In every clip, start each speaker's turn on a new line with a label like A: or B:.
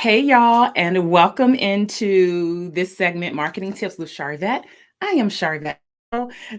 A: Hey, y'all, and welcome into this segment, Marketing Tips with Sharvette. I am Sharvette,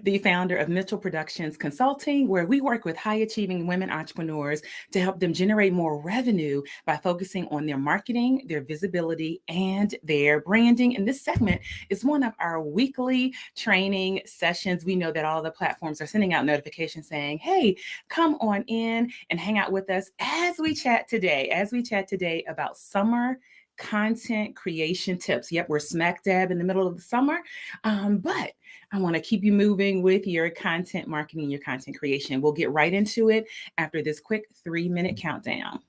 A: the founder of Mitchell Productions Consulting, where we work with high achieving women entrepreneurs to help them generate more revenue by focusing on their marketing, their visibility, and their branding. And this segment is one of our weekly training sessions. We know that all the platforms are sending out notifications saying, hey, come on in and hang out with us as we chat today about summer content creation tips. Yep, we're smack dab in the middle of the summer, but I want to keep you moving with your content marketing, your content creation. We'll get right into it after this quick 3-minute countdown.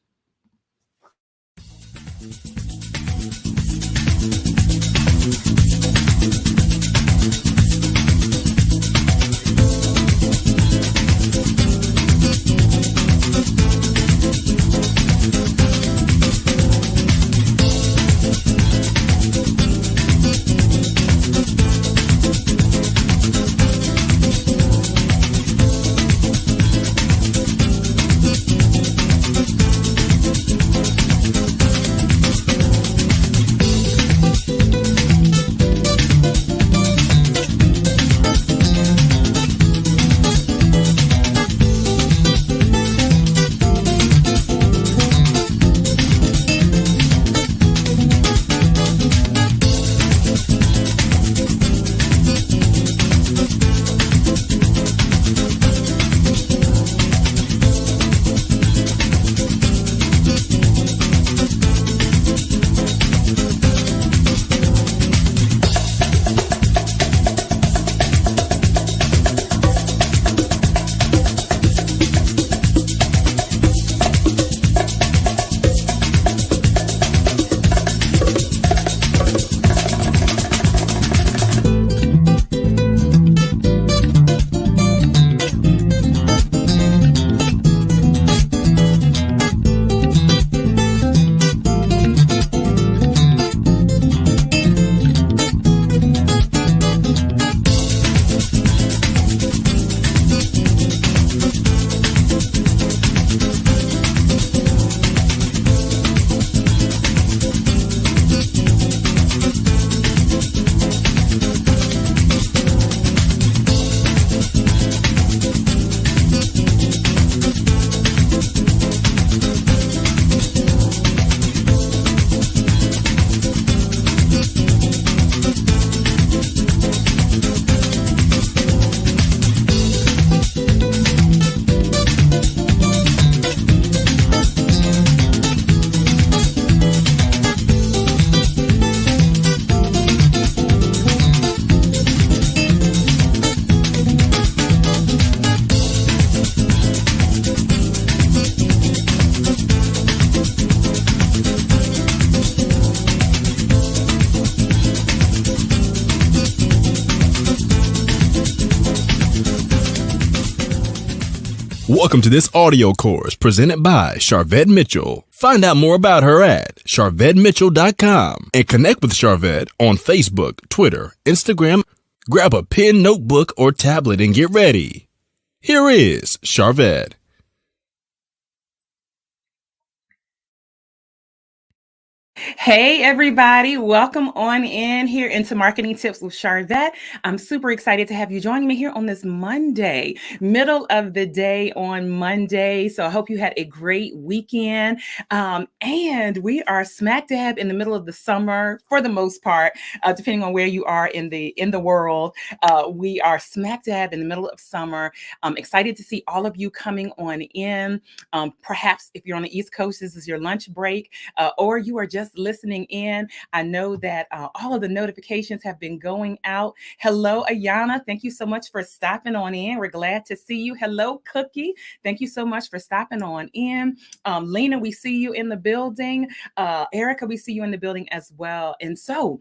B: Welcome to this audio course presented by Sharvette Mitchell. Find out more about her at sharvettemitchell.com and connect with Sharvette on Facebook, Twitter, Instagram. Grab a pen, notebook, or tablet and get ready. Here is Sharvette.
A: Hey, everybody. Welcome on in here into Marketing Tips with Sharvette. I'm super excited to have you joining me here on this Monday, middle of the day on Monday. So I hope you had a great weekend. And we are smack dab in the middle of the summer for the most part, depending on where you are in the world. We are smack dab in the middle of summer. I'm excited to see all of you coming on in. Perhaps if you're on the East Coast, this is your lunch break, or you are just listening in. I know that all of the notifications have been going out. Hello, Ayana. Thank you so much for stopping on in. We're glad to see you. Hello, Cookie. Thank you so much for stopping on in. Lena, we see you in the building. Erica, we see you in the building as well. And so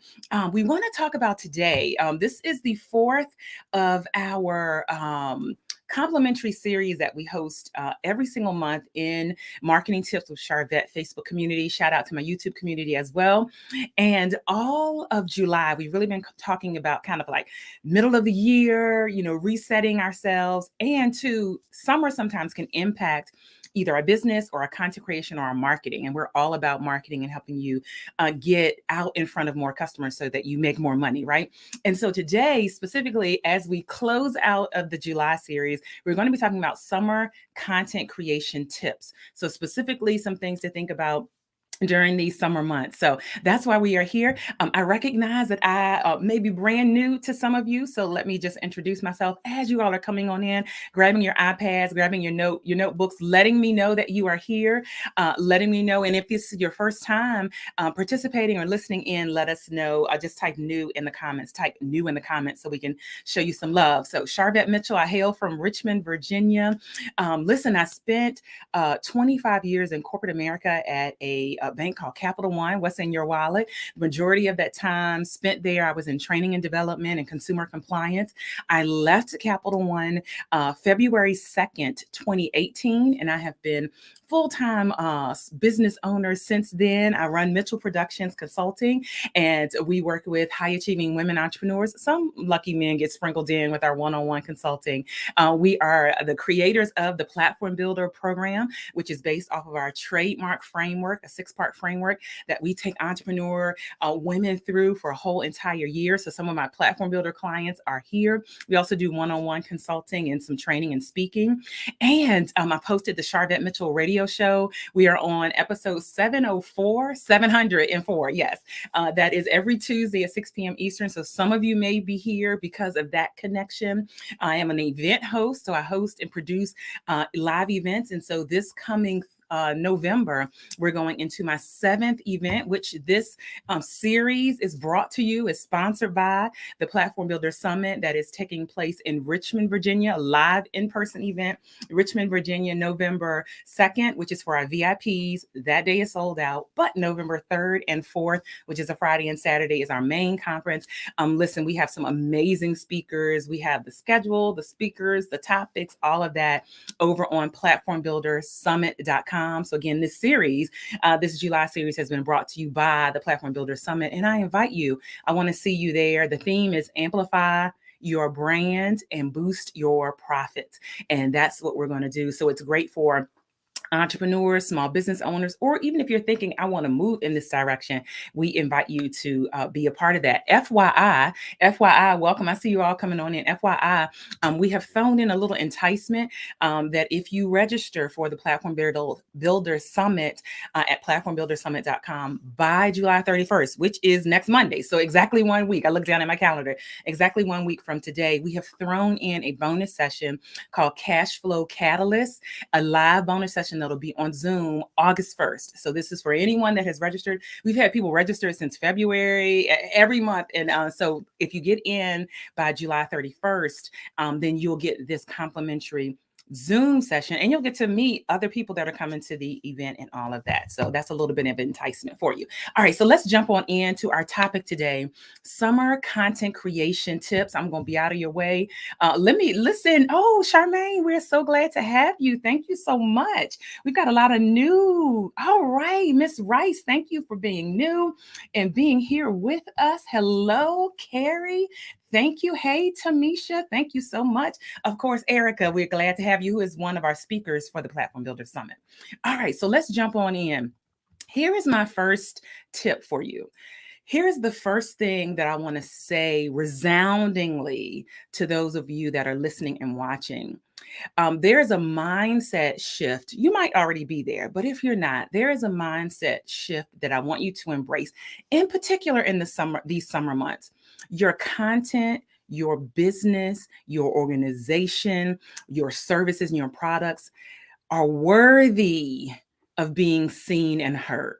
A: we want to talk about today. This is the fourth of our complimentary series that we host every single month in Marketing Tips with Sharvette Facebook community. Shout out to my YouTube community as well. And all of July, we've really been talking about kind of like middle of the year, resetting ourselves. And to summer sometimes can impact either our business or our content creation or our marketing. And we're all about marketing and helping you get out in front of more customers so that you make more money, right? And so today, specifically, as we close out of the July series, we're going to be talking about summer content creation tips. So specifically, some things to think about during these summer months. So that's why we are here. I recognize that I may be brand new to some of you. So let me just introduce myself as you all are coming on in, grabbing your iPads, grabbing your notebooks, letting me know that you are here, letting me know. And if this is your first time participating or listening in, let us know. Just type new in the comments, so we can show you some love. So Sharvette Mitchell, I hail from Richmond, Virginia. Listen, I spent 25 years in corporate America at a bank called Capital One. What's in your wallet? The majority of that time spent there, I was in training and development and consumer compliance. I left Capital One February 2nd, 2018, and I have been full-time business owner since then. I run Mitchell Productions Consulting, and we work with high-achieving women entrepreneurs. Some lucky men get sprinkled in with our one-on-one consulting. We are the creators of the Platform Builder program, which is based off of our trademark framework, a 6-part framework that we take entrepreneur women through for a whole entire year. So some of my Platform Builder clients are here. We also do one-on-one consulting and some training and speaking. And I posted the Sharvette Mitchell Radio Show. We are on episode 704. Yes, that is every Tuesday at 6 p.m. Eastern. So some of you may be here because of that connection. I am an event host, so I host and produce live events. And so this coming November, we're going into my 7th event, which this series is brought to you, is sponsored by the Platform Builder Summit that is taking place in Richmond, Virginia, a live in-person event, Richmond, Virginia, November 2nd, which is for our VIPs. That day is sold out, but November 3rd and 4th, which is a Friday and Saturday, is our main conference. Listen, we have some amazing speakers. We have the schedule, the speakers, the topics, all of that over on platformbuildersummit.com. So again, this series, this July series has been brought to you by the Platform Builder Summit. And I invite you, I want to see you there. The theme is amplify your brand and boost your profits. And that's what we're going to do. So it's great for entrepreneurs, small business owners, or even if you're thinking, I want to move in this direction, we invite you to be a part of that. FYI, welcome. I see you all coming on in. FYI, we have thrown in a little enticement that if you register for the Platform Builder Summit at platformbuildersummit.com by July 31st, which is next Monday. So exactly 1 week. I looked down at my calendar. Exactly 1 week from today, we have thrown in a bonus session called Cash Flow Catalyst, a live bonus session that'll be on Zoom August 1st. So this is for anyone that has registered. We've had people register since February, every month. And so if you get in by July 31st, then you'll get this complimentary Zoom session, and you'll get to meet other people that are coming to the event and all of that. So that's a little bit of enticement for you. All right, so let's jump on into our topic today, summer content creation tips. I'm going to be out of your way. Let me listen. Oh, Charmaine, we're so glad to have you. Thank you so much. We've got a lot of new. All right, Miss Rice, thank you for being new and being here with us. Hello, Carrie. Thank you. Hey, Tamisha. Thank you so much. Of course, Erica, we're glad to have you, who is one of our speakers for the Platform Builder Summit. All right, so let's jump on in. Here is my first tip for you. Here's the first thing that I want to say resoundingly to those of you that are listening and watching. There is a mindset shift. You might already be there, but if you're not, there is a mindset shift that I want you to embrace, in particular in these summer months. Your content, your business, your organization, your services, and your products are worthy of being seen and heard.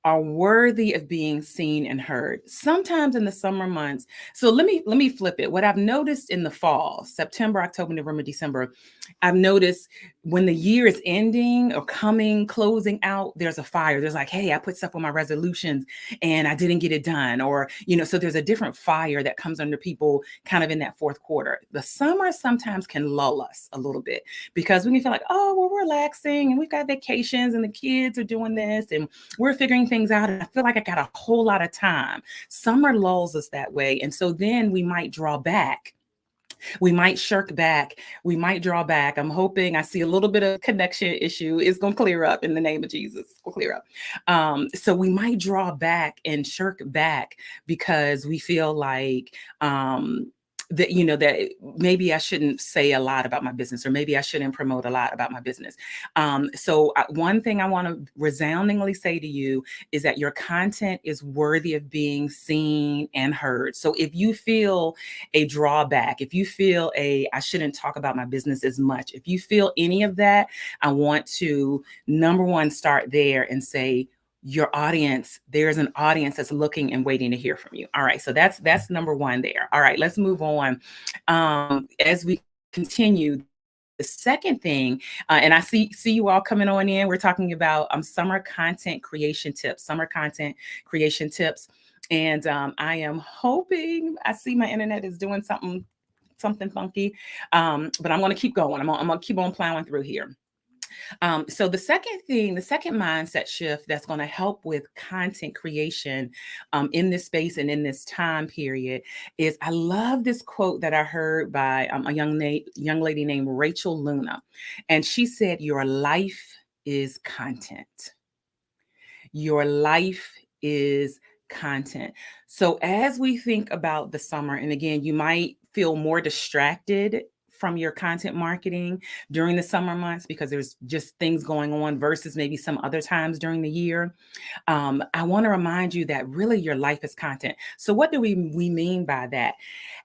A: Are worthy of being seen and heard. Sometimes in the summer months. So let me flip it. What I've noticed in the fall, September, October, November, December, I've noticed when the year is ending or closing out, there's a fire. There's like, hey, I put stuff on my resolutions and I didn't get it done. Or, so there's a different fire that comes under people kind of in that fourth quarter. The summer sometimes can lull us a little bit because we can feel like, oh, we're relaxing and we've got vacations and the kids are doing this and we're figuring things out. And I feel like I got a whole lot of time. Summer lulls us that way. And so then we might draw back. We might shirk back. We might draw back. I'm hoping I see a little bit of connection issue. It's going to clear up in the name of Jesus. It's going to clear up. So we might draw back and shirk back because we feel like, that maybe I shouldn't say a lot about my business, or maybe I shouldn't promote a lot about my business. So one thing I want to resoundingly say to you is that your content is worthy of being seen and heard. So if you feel a drawback, if you feel I shouldn't talk about my business as much, if you feel any of that, I want to, number one, start there and say, your audience, there's an audience that's looking and waiting to hear from you. All right. So that's number one there. All right, let's move on. As we continue, the second thing, and I see you all coming on in, we're talking about summer content creation tips. And I am hoping, I see my internet is doing something funky, but I'm going to keep going. I'm going to keep on plowing through here. So the second mindset shift that's going to help with content creation in this space and in this time period is, I love this quote that I heard by a young lady named Rachel Luna. And she said, your life is content. Your life is content. So as we think about the summer, and again, you might feel more distracted from your content marketing during the summer months because there's just things going on versus maybe some other times during the year. I want to remind you that really your life is content. So what do we mean by that?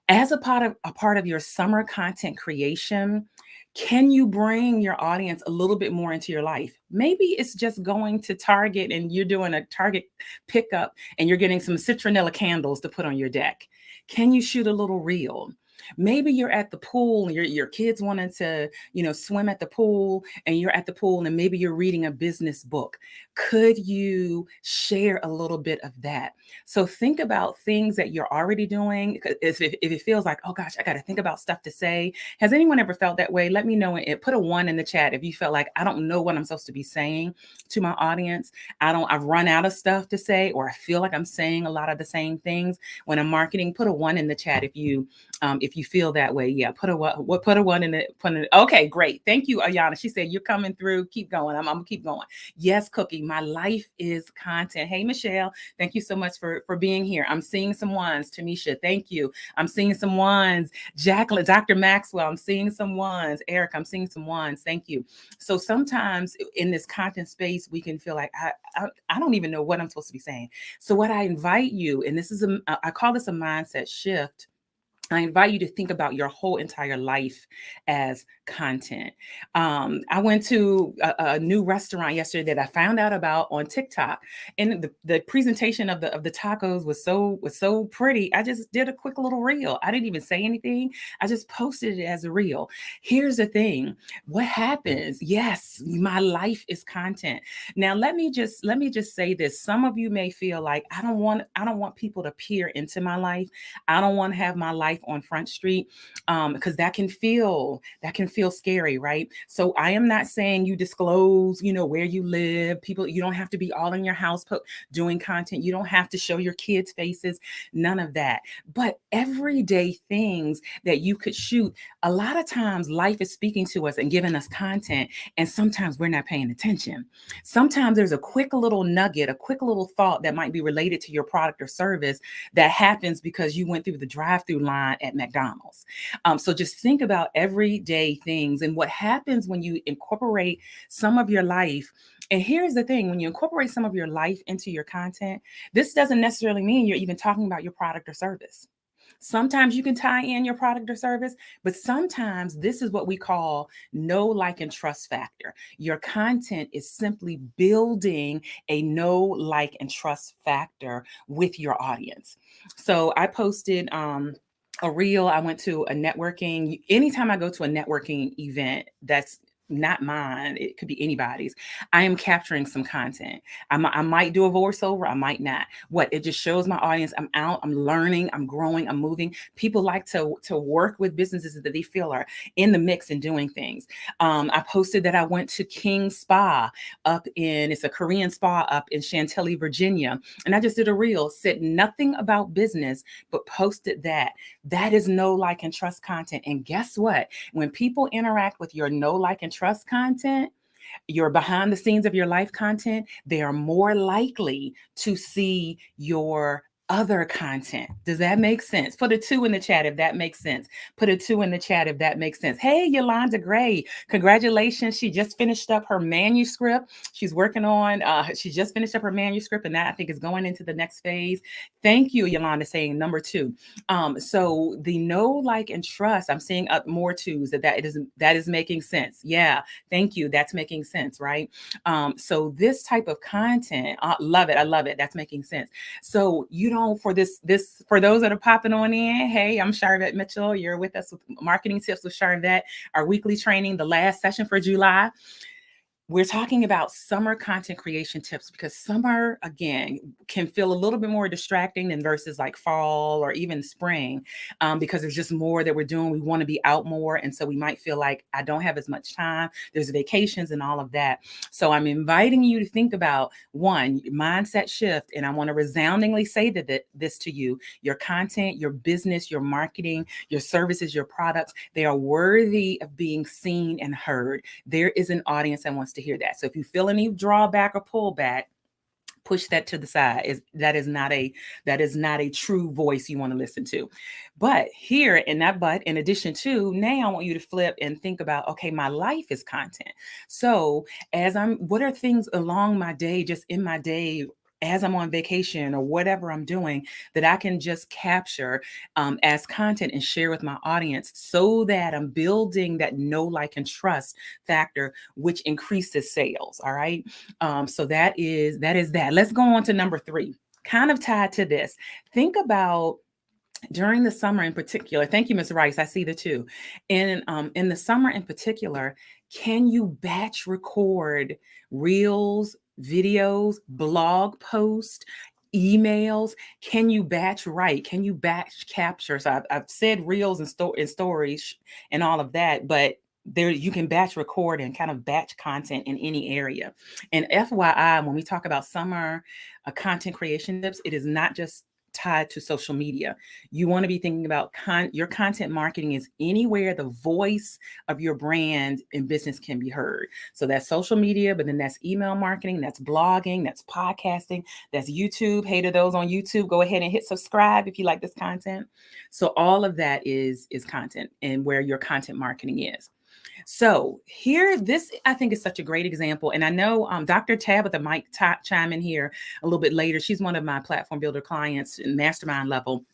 A: As a part of your summer content creation, can you bring your audience a little bit more into your life? Maybe it's just going to Target and you're doing a Target pickup and you're getting some citronella candles to put on your deck. Can you shoot a little reel? Maybe you're at the pool and your kids wanted to, swim at the pool, and you're at the pool and maybe you're reading a business book. Could you share a little bit of that? So think about things that you're already doing. If it feels like, oh gosh, I got to think about stuff to say. Has anyone ever felt that way? Let me know and put a 1 in the chat if you felt like, I don't know what I'm supposed to be saying to my audience. I've run out of stuff to say, or I feel like I'm saying a lot of the same things when I'm marketing. Put a 1 in the chat if you feel that way. Yeah, put a 1 in it. Okay, great. Thank you, Ayana. She said, you're coming through. Keep going. I'm gonna keep going. Yes, Cookie, my life is content. Hey, Michelle, thank you so much for being here. I'm seeing some ones. Tamisha, thank you. I'm seeing some ones. Jacqueline, Dr. Maxwell, I'm seeing some ones. Eric, I'm seeing some ones. Thank you. So sometimes in this content space, we can feel like I don't even know what I'm supposed to be saying. So what I invite you, and this is I call this a mindset shift. I invite you to think about your whole entire life as content. I went to a new restaurant yesterday that I found out about on TikTok, and the presentation of the tacos was so pretty. I just did a quick little reel. I didn't even say anything. I just posted it as a reel. Here's the thing: what happens? Yes, my life is content. Now let me just say this. Some of you may feel like I don't want people to peer into my life. I don't want to have my life on Front Street, because that can feel scary, right? So I am not saying you disclose, where you live. People, you don't have to be all in your house doing content. You don't have to show your kids' faces, none of that. But everyday things that you could shoot. A lot of times life is speaking to us and giving us content, and sometimes we're not paying attention. Sometimes there's a quick little nugget, a quick little thought that might be related to your product or service that happens because you went through the drive-through line at McDonald's. So just think about everyday things and what happens when you incorporate some of your life. And here's the thing: when you incorporate some of your life into your content, this doesn't necessarily mean you're even talking about your product or service. Sometimes you can tie in your product or service, but sometimes this is what we call know, like, and trust factor. Your content is simply building a know, like, and trust factor with your audience. So I posted a reel. I went to a networking. Anytime I go to a networking event, that's not mine, it could be anybody's, I am capturing some content. I might do a voiceover, I might not. What it just shows my audience I'm out, I'm learning, I'm growing, I'm moving. People like to work with businesses that they feel are in the mix and doing things. I posted that I went to King Spa it's a Korean spa up in Chantilly, Virginia. And I just did a reel, said nothing about business, but posted that. That is know, like, and trust content. And guess what? When people interact with your know, like, and trust content, your behind the scenes of your life content, they are more likely to see your other content. Does that make sense? Put a 2 in the chat if that makes sense. Put a 2 in the chat if that makes sense. Hey, Yolanda Gray, congratulations. She just finished up her manuscript. She's working on, she just finished up her manuscript, and that I think is going into the next phase. Thank you, Yolanda, saying number 2. So the know, like, and trust, I'm seeing up more 2s that is making sense. Yeah, thank you. That's making sense, right? So this type of content, love it. I love it. That's making sense. So for for those that are popping on in, hey, I'm Sharvette Mitchell. You're with us with Marketing Tips with Sharvette, our weekly training, the last session for July. We're talking about summer content creation tips because summer, again, can feel a little bit more distracting than versus like fall or even spring, because there's just more that we're doing. We want to be out more. And so we might feel like I don't have as much time. There's vacations and all of that. So I'm inviting you to think about, one, mindset shift. And I want to resoundingly say this to you. Your content, your business, your marketing, your services, your products, they are worthy of being seen and heard. There is an audience that wants to hear that. So if you feel any drawback or pullback, push that to the side. That is not a true voice you want to listen to. But in addition to, now I want you to flip and think about, okay, my life is content. So what are things along my day, just in my day, as I'm on vacation or whatever I'm doing, that I can just capture as content and share with my audience, so that I'm building that know, like, and trust factor, which increases sales. All right. So that is that. Let's go on to number 3, kind of tied to this. Think about during the summer in particular. Thank you, Ms. Rice. I see the 2. In the summer in particular, can you batch record reels, videos, blog posts, emails? Can you batch write? Can you batch capture? So I've said reels and stories and all of that, but there you can batch record and kind of batch content in any area. And FYI, when we talk about summer content creation tips, it is not just tied to social media. You want to be thinking about your content marketing is anywhere the voice of your brand and business can be heard. So that's social media, but then that's email marketing, that's blogging, that's podcasting, that's YouTube. Hey to those on YouTube, go ahead and hit subscribe if you like this content. So all of that is content, and where your content marketing is. So this I think is such a great example. And I know Dr. Tabitha might chime in here a little bit later. She's one of my platform builder clients in mastermind level.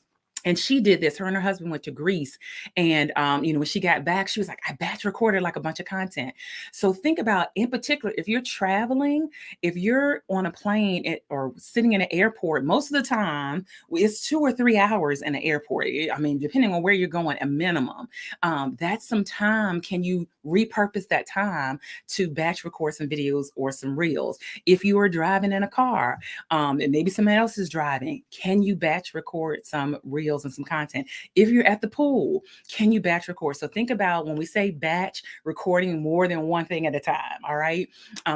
A: And she did this. Her and her husband went to Greece. And, when she got back, she was like, I batch recorded like a bunch of content. So think about, in particular, if you're traveling, if you're on a plane or sitting in an airport, most of the time it's 2 or 3 hours in an airport. I mean, depending on where you're going, a minimum. That's some time. Can you repurpose that time to batch record some videos or some reels? If you are driving in a car, and maybe someone else is driving, can you batch record some reels and some content? If you're at the pool, can you batch record? So think about, when we say batch, recording more than one thing at a time. All right.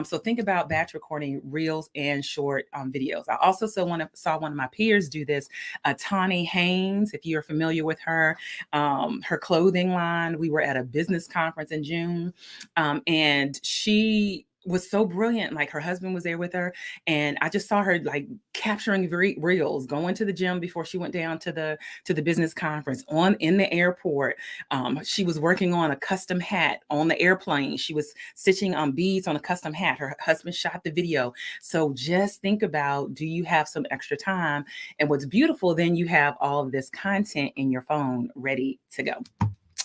A: So think about batch recording reels and short videos. I also saw one of my peers do this, Tawny Haynes. If you're familiar with her clothing line, we were at a business conference in June, and she was so brilliant. Like, her husband was there with her, and I just saw her like capturing reels, going to the gym before she went down to the business conference, in the airport. She was working on a custom hat on the airplane. She was stitching beads on a custom hat. Her husband shot the video. So just think about, do you have some extra time? And what's beautiful, then you have all of this content in your phone ready to go.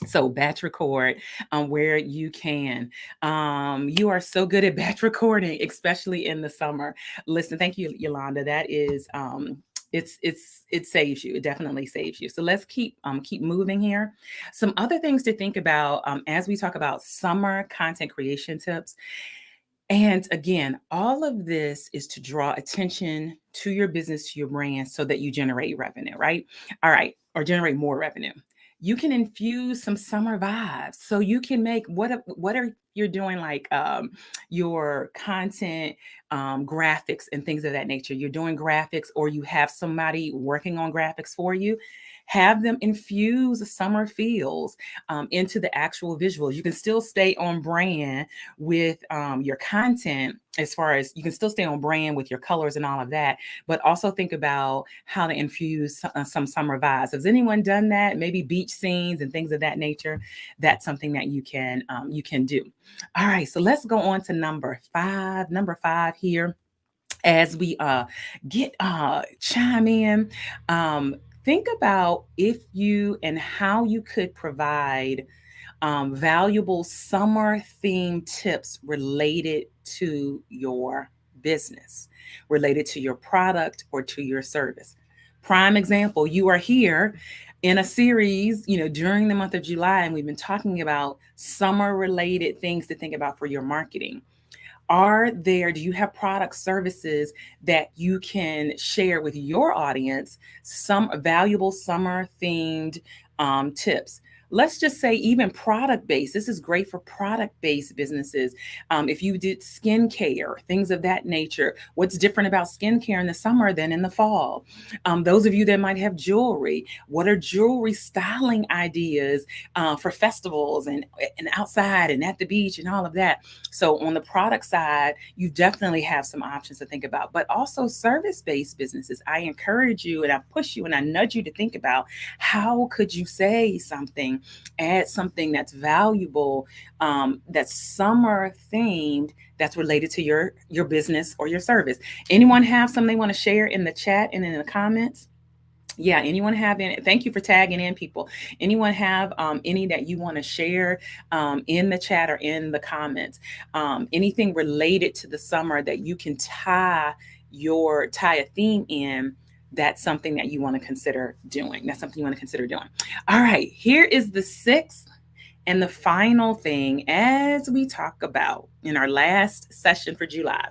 A: So batch record where you can. You are so good at batch recording, especially in the summer. Listen, thank you, Yolanda. That is it saves you. It definitely saves you. So let's keep moving here. Some other things to think about as we talk about summer content creation tips. And again, all of this is to draw attention to your business, to your brand, so that you generate revenue, right? All right, or generate more revenue. You can infuse some summer vibes, so you can make what are you're doing, like your content, graphics and things of that nature. You're doing graphics, or you have somebody working on graphics for you. Have them infuse summer feels into the actual visuals. You can still stay on brand with your content, as far as you can still stay on brand with your colors and all of that, but also think about how to infuse some summer vibes. Has anyone done that? Maybe beach scenes and things of that nature. That's something that you can do. All right, so let's go on to number five. Number five here, as we get chime in. Think about if you and how you could provide valuable summer themed tips related to your business, related to your product or to your service. Prime example, you are here in a series, during the month of July, and we've been talking about summer related things to think about for your marketing. Do you have product services that you can share with your audience, some valuable summer themed tips? Let's just say even product based. This is great for product based businesses. If you did skincare, things of that nature, what's different about skincare in the summer than in the fall? Those of you that might have jewelry, what are jewelry styling ideas for festivals and outside and at the beach and all of that? So on the product side, you definitely have some options to think about, but also service-based businesses. I encourage you and I push you and I nudge you to think about, how could you say something, add something that's valuable, that's summer themed, that's related to your business or your service. Anyone have something they want to share in the chat and in the comments? Yeah, anyone have any? Thank you for tagging in, people. Anyone have any that you want to share in the chat or in the comments? Anything related to the summer that you can tie a theme in? That's something that you want to consider doing. All right, here is the sixth and the final thing, as we talk about in our last session for July,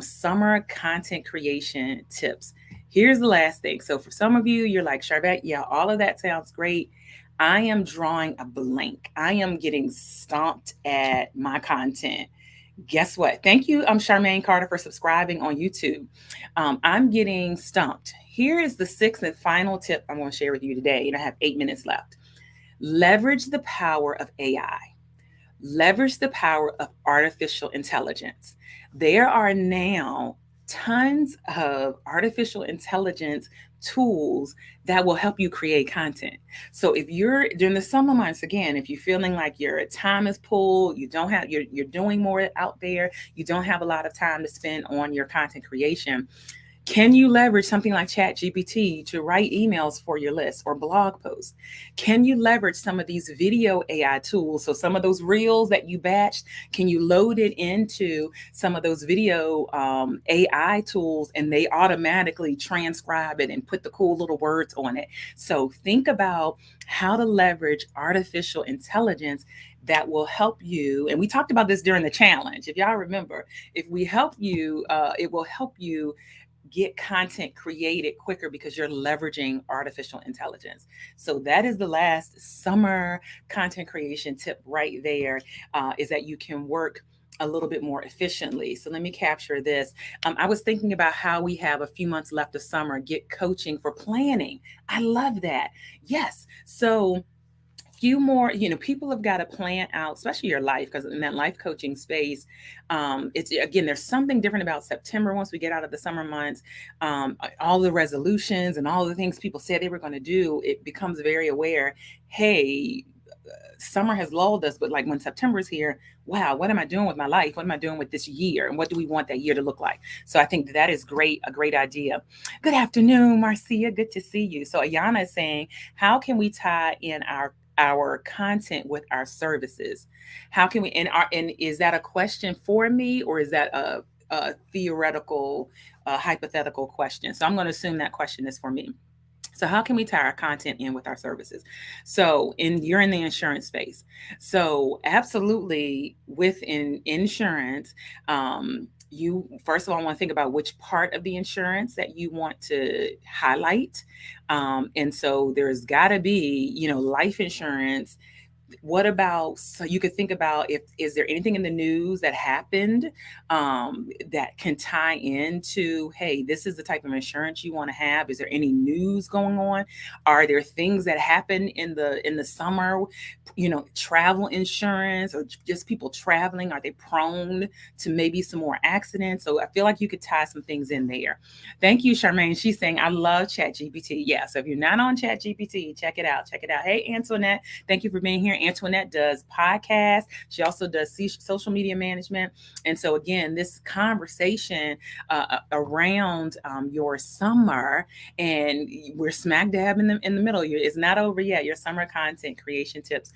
A: summer content creation tips. Here's the last thing. So for some of you, you're like, Sharvette, yeah, all of that sounds great. I am drawing a blank. I am getting stomped at my content. Guess what? Thank you, Charmaine Carter, for subscribing on YouTube. I'm getting stumped. Here is the sixth and final tip I'm going to share with you today. I have 8 minutes left. Leverage the power of AI. Leverage the power of artificial intelligence. There are now tons of artificial intelligence tools that will help you create content. So if you're during the summer months, again, if you're feeling like your time is pulled, you're doing more out there, you don't have a lot of time to spend on your content creation, can you leverage something like ChatGPT to write emails for your list or blog posts? Can you leverage some of these video AI tools? So some of those reels that you batched, can you load it into some of those video AI tools, and they automatically transcribe it and put the cool little words on it? So think about how to leverage artificial intelligence that will help you. And we talked about this during the challenge. If y'all remember, if we help you, it will help you get content created quicker because you're leveraging artificial intelligence. So that is the last summer content creation tip right there, is that you can work a little bit more efficiently. So let me capture this. I was thinking about how we have a few months left of summer, get coaching for planning. I love that. Yes. So few more, people have got to plan out, especially your life, because in that life coaching space, there's something different about September. Once we get out of the summer months, all the resolutions and all the things people said they were going to do, it becomes very aware. Hey, summer has lulled us, but like when September is here, wow, what am I doing with my life? What am I doing with this year? And what do we want that year to look like? So I think that is a great idea. Good afternoon, Marcia. Good to see you. So Ayana is saying, how can we tie in our content with our services? How can we, and is that a question for me, or is that theoretical, hypothetical question. So I'm going to assume that question is for me. So how can we tie our content in with our services? So you're in the insurance space. So absolutely within insurance, you first of all want to think about which part of the insurance that you want to highlight. And so there's got to be, life insurance. What about, so you could think about, if is there anything in the news that happened, that can tie into, hey, this is the type of insurance you want to have? Is there any news going on? Are there things that happen in the summer, travel insurance, or just people traveling? Are they prone to maybe some more accidents? So I feel like you could tie some things in there. Thank you, Charmaine. She's saying, I love ChatGPT. Yeah, so if you're not on ChatGPT, check it out. Check it out. Hey, Antoinette, thank you for being here. Antoinette does podcasts. She also does social media management. And so again, this conversation around your summer, and we're smack dab in the middle. It's not over yet. Your summer content creation tips.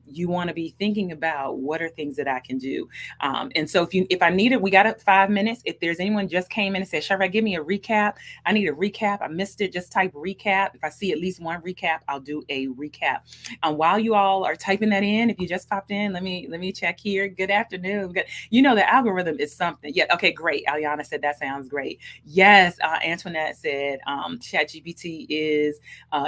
A: You want to be thinking about, what are things that I can do. And so if I need it, we got it 5 minutes. If there's anyone just came in and said, Sharvette, give me a recap. I need a recap. I missed it. Just type recap. If I see at least one recap, I'll do a recap. While you all are typing that in, if you just popped in, let me check here. Good afternoon. Good. The algorithm is something. Yeah. Okay. Great. Aliana said that sounds great. Yes. Antoinette said ChatGPT is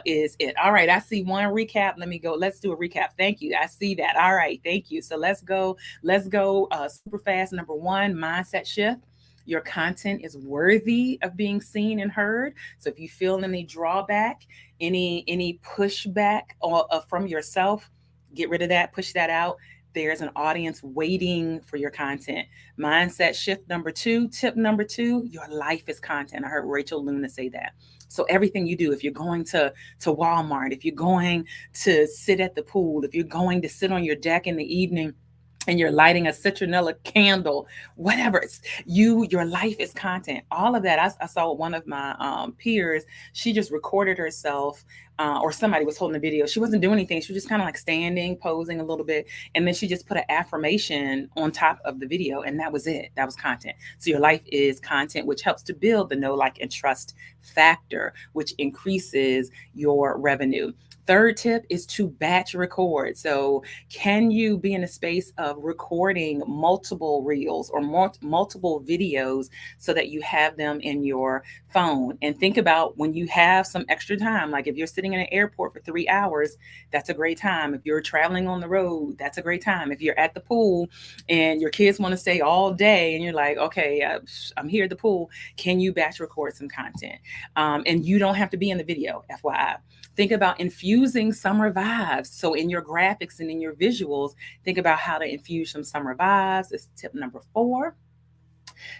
A: it. All right. I see one recap. Let me go. Let's do a recap. Thank you. I see that. All right. Thank you. So let's go. Super fast. Number one, mindset shift. Your content is worthy of being seen and heard. So if you feel any drawback, any pushback from yourself, get rid of that, push that out. There's an audience waiting for your content. Mindset shift number two, tip number two, your life is content. I heard Rachel Luna say that. So everything you do, if you're going to Walmart, if you're going to sit at the pool, if you're going to sit on your deck in the evening, and you're lighting a citronella candle, whatever, your life is content. All of that. I saw one of my peers, she just recorded herself, or somebody was holding a video. She wasn't doing anything. She was just kind of like standing, posing a little bit. And then she just put an affirmation on top of the video. And that was it. That was content. So your life is content, which helps to build the know, like, and trust factor, which increases your revenue. Third tip is to batch record. So can you be in a space of recording multiple reels or multiple videos so that you have them in your phone? And think about when you have some extra time, like if you're sitting in an airport for 3 hours, that's a great time. If you're traveling on the road, that's a great time. If you're at the pool and your kids want to stay all day and you're like, okay, I'm here at the pool, can you batch record some content? And you don't have to be in the video, FYI. Think about infusing summer vibes. So in your graphics and in your visuals, think about how to infuse some summer vibes. It's tip number 4.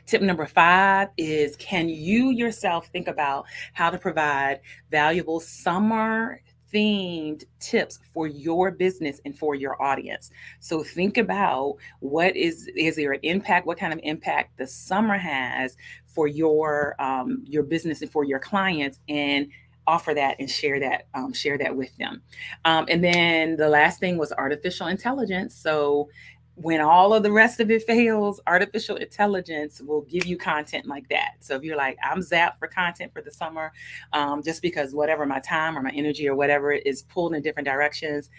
A: Tip number 5 is, can you yourself think about how to provide valuable summer themed tips for your business and for your audience? So think about, is there an impact? What kind of impact the summer has for your business and for your clients, and offer that and share that with them. And then the last thing was artificial intelligence. So when all of the rest of it fails, artificial intelligence will give you content like that. So if you're like, I'm zapped for content for the summer, just because whatever my time or my energy or whatever is pulled in different directions,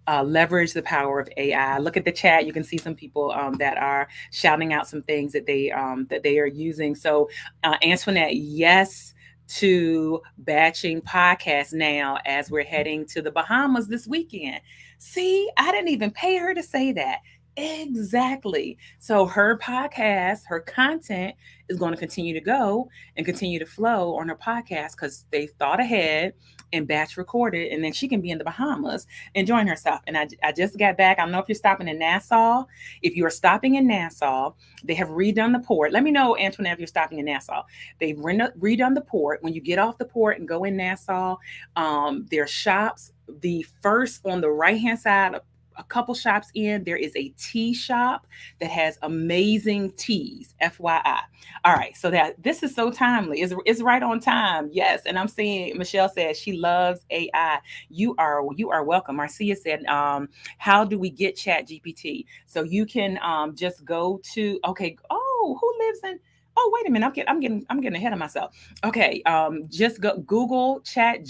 A: leverage the power of AI. Look at the chat. You can see some people that are shouting out some things that they are using. So Antoinette, yes to batching podcasts now as we're heading to the Bahamas this weekend. See, I didn't even pay her to say that. Exactly. So her podcast, her content is going to continue to go and continue to flow on her podcast because they thought ahead and batch recorded, and then she can be in the Bahamas enjoying herself. And I just got back. I don't know if you're stopping in Nassau. If you're stopping in Nassau, they have redone the port. Let me know, Antoinette, if you're stopping in Nassau. They've redone the port. When you get off the port and go in Nassau, there are shops. The first on the right-hand side, a couple shops in, there is a tea shop that has amazing teas, FYI. All right, so this is so timely. It's right on time. Yes, and I'm seeing Michelle says she loves AI. You are welcome. Marcia said, how do we get Chat GPT? So you can just go to, okay, oh, Oh, who lives in? Oh, wait a minute. I'm getting ahead of myself. Okay. Just go Google Chat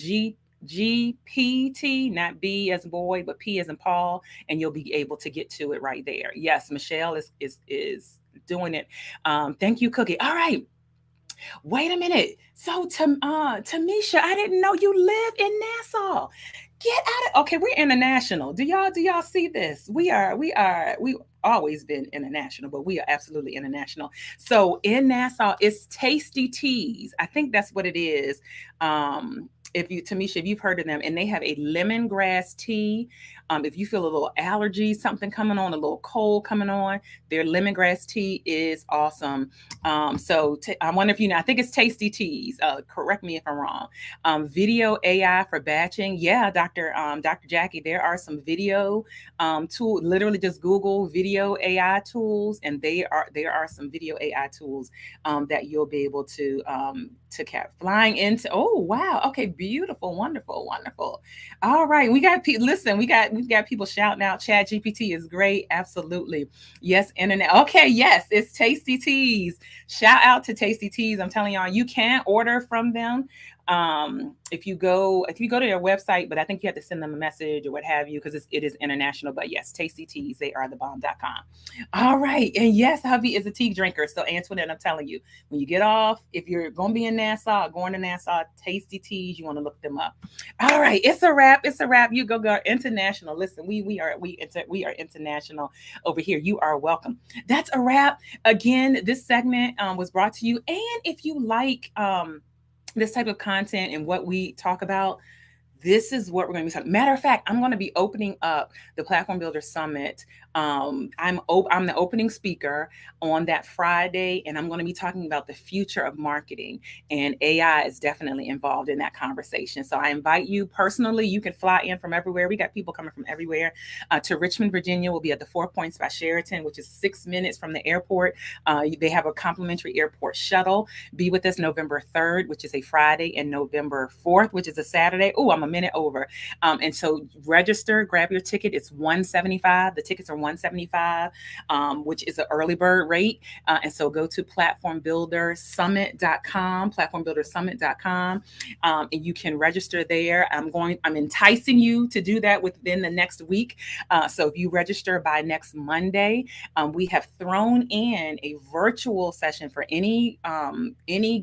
A: GPT, not B as boy, but P as in Paul, and you'll be able to get to it right there. Yes, Michelle is doing it. Thank you, Cookie. All right. Wait a minute. So, Tamisha, I didn't know you live in Nassau. Get out of. Okay, we're international. Do y'all see this? We always been international, but we are absolutely international. So in Nassau, it's Tasty Teas. I think that's what it is. If you, Tamisha, if you've heard of them, and they have a lemongrass tea. If you feel a little allergy, something coming on, a little cold coming on, their lemongrass tea is awesome. I wonder if you know, I think it's Tasty Teas. Correct me if I'm wrong. Video AI for batching. Yeah, Dr. Jackie, there are some video tool. Literally just Google video AI tools, and there are some video AI tools that you'll be able to cap flying into. Oh wow. Okay, beautiful, wonderful, wonderful. All right, listen, we've got people shouting out. Chat GPT is great. Absolutely. Yes, internet. Okay, yes, it's Tasty Teas. Shout out to Tasty Teas. I'm telling y'all, you can order from them. If you go to their website, but I think you have to send them a message or what have you, because it is international. But yes, Tasty Teas, they are the bomb.com. All right. And yes, hubby is a tea drinker. So Antoinette, I'm telling you, when you get off, if you're gonna be in Nassau, going to Nassau, Tasty Teas, you want to look them up. All right, it's a wrap. It's a wrap. You go international. Listen, we are international over here. You are welcome. That's a wrap. Again, this segment was brought to you. And if you like this type of content and what we talk about, this is what we're going to be talking. Matter of fact, I'm going to be opening up the Platform Builder Summit. I'm the opening speaker on that Friday, and I'm going to be talking about the future of marketing, and AI is definitely involved in that conversation. So I invite you personally. You can fly in from everywhere. We got people coming from everywhere to Richmond, Virginia. We'll be at the 4 Points by Sheraton, which is 6 minutes from the airport. They have a complimentary airport shuttle. Be with us November 3rd, which is a Friday, and November 4th, which is a Saturday. Oh, I'm a minute over. And so register, grab your ticket. It's $175. The tickets are $175, which is an early bird rate. And so go to platformbuildersummit.com, and you can register there. I'm enticing you to do that within the next week. So if you register by next Monday, we have thrown in a virtual session for any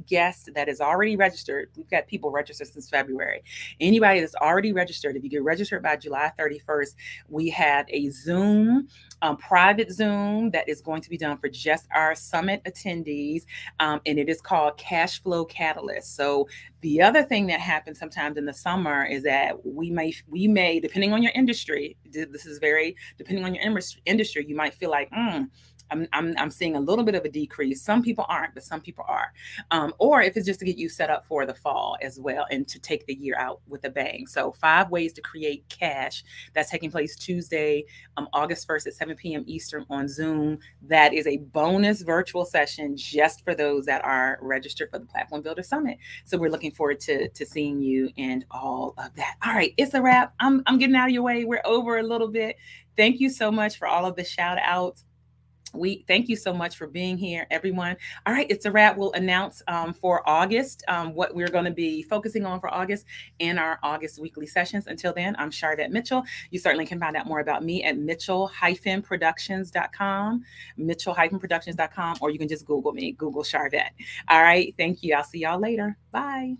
A: guest that is already registered. We've got people registered since February. Anybody that's already registered, if you get registered by July 31st, we have a Zoom, private Zoom that is going to be done for just our summit attendees, and it is called Cash Flow Catalyst. So the other thing that happens sometimes in the summer is that we may, depending on your industry, this is very depending on your industry, you might feel like, I'm seeing a little bit of a decrease. Some people aren't, but some people are. Or if it's just to get you set up for the fall as well and to take the year out with a bang. So 5 ways to create cash. That's taking place Tuesday, August 1st at 7 p.m. Eastern on Zoom. That is a bonus virtual session just for those that are registered for the Platform Builder Summit. So we're looking forward to seeing you and all of that. All right, it's a wrap. I'm getting out of your way. We're over a little bit. Thank you so much for all of the shout outs. We thank you so much for being here, everyone. All right, it's a wrap. We'll announce for August what we're going to be focusing on for August in our August weekly sessions. Until then, I'm Sharvette Mitchell. You certainly can find out more about me at mitchell-productions.com, mitchell-productions.com, or you can just Google me, Google Sharvette. All right, thank you. I'll see y'all later. Bye.